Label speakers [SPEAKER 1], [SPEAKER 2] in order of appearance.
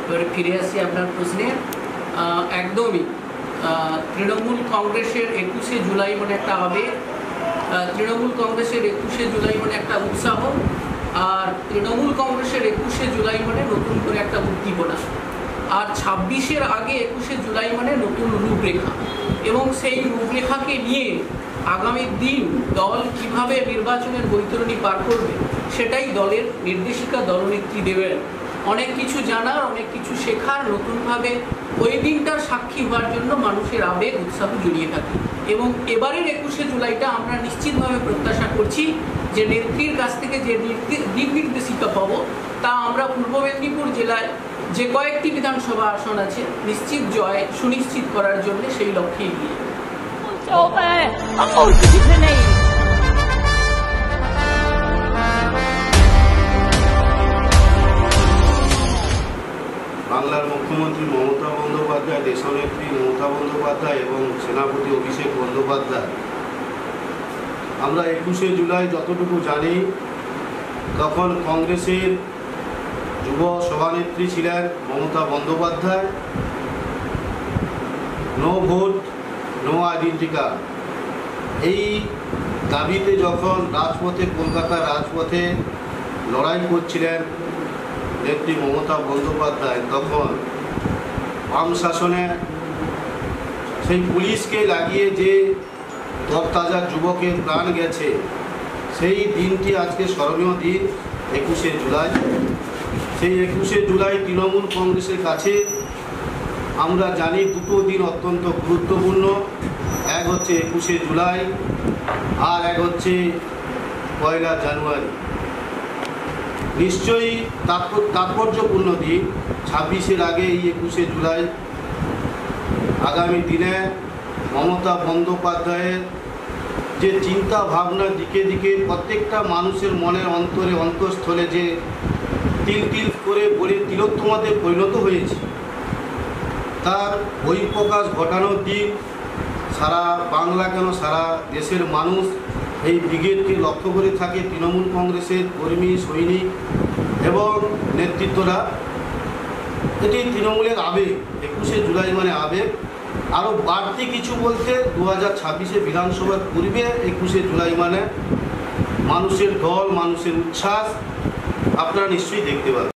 [SPEAKER 1] এবারে ফিরে আসি আপনার প্রশ্নে। একদমই তৃণমূল কংগ্রেসের 21শে জুলাই মানে একটা আবেগ, তৃণমূল কংগ্রেসের 21শে জুলাই মানে একটা উৎসাহ, আর তৃণমূল কংগ্রেসের 21শে জুলাই মানে নতুন করে একটা উদ্দীপনা, আর 26-এর আগে 21শে জুলাই মানে নতুন রূপরেখা। এবং সেই রূপরেখাকে নিয়ে আগামী দিন দল কিভাবে নির্বাচনের বৈতরণী পার করবে সেটাই দলের নির্দেশিকা দলনেত্রী দেবেন। অনেক কিছু জানার, অনেক কিছু শেখার, নতুনভাবে ওই দিনটার সাক্ষী হওয়ার জন্য মানুষের আবেগ উৎসাহ জড়িয়ে থাকে। এবং এবারের 21শে জুলাইটা আমরা নিশ্চিতভাবে প্রত্যাশা করছি যে নেত্রীর কাছ থেকে যে দিক নির্দেশিকা পাবো তা আমরা পূর্ব মেদিনীপুর জেলায় যে কয়েকটি বিধানসভা আসন আছে নিশ্চিত জয় সুনিশ্চিত করার জন্য সেই লক্ষ্যে এগিয়ে
[SPEAKER 2] বাংলার মুখ্যমন্ত্রী মমতা বন্দ্যোপাধ্যায়, দেশনেত্রী মমতা বন্দ্যোপাধ্যায় এবং সেনাপতি অভিষেক বন্দ্যোপাধ্যায়, আমরা 21শে জুলাই যতটুকু জানি তখন কংগ্রেসের যুব সভানেত্রী ছিলেন Mamata Bandyopadhyay. No vote no identity card, এই দাবিতে যখন রাজপথে, কলকাতার রাজপথে লড়াই করছিলেন নেত্রী মমতা বন্দ্যোপাধ্যায়, তখন বাম শাসনে সেই পুলিশকে লাগিয়ে যে তরতাজা যুবকের প্রাণ গেছে, সেই দিনটি আজকে স্মরণীয় দিন 21শে জুলাই। সেই 21শে জুলাই তৃণমূল কংগ্রেসের কাছে আমরা জানি দুটো দিন অত্যন্ত গুরুত্বপূর্ণ। এক হচ্ছে 21শে জুলাই, আর এক হচ্ছে 1 জানুয়ারি। নিশ্চয়ই তাৎপর্যপূর্ণ দিন। 26-এর আগে এই 21শে জুলাই আগামী দিনে মমতা বন্দ্যোপাধ্যায়ের যে চিন্তা ভাবনা দিকে দিকে প্রত্যেকটা মানুষের মনের অন্তরে, অন্তঃস্থলে যে তিল তিল করে বলে তিলোত্তমাতে পরিণত হয়েছে, তার বহিঃপ্রকাশ ঘটানোর দিন। সারা বাংলা কেন সারা দেশের মানুষ এই ব্রিগেডকে লক্ষ্য করে থাকে, তৃণমূল কংগ্রেসের কর্মী, সৈনিক এবং নেতৃত্বরা। এটি তৃণমূলের আবেগ। 21শে জুলাই মানে আবেগ। আরও বাড়তি কিছু বলতে 2026-এ বিধানসভার পূর্বে 21শে জুলাই মানে মানুষের ঢল, মানুষের উচ্ছ্বাস আপনারা নিশ্চয়ই দেখতে পাবেন।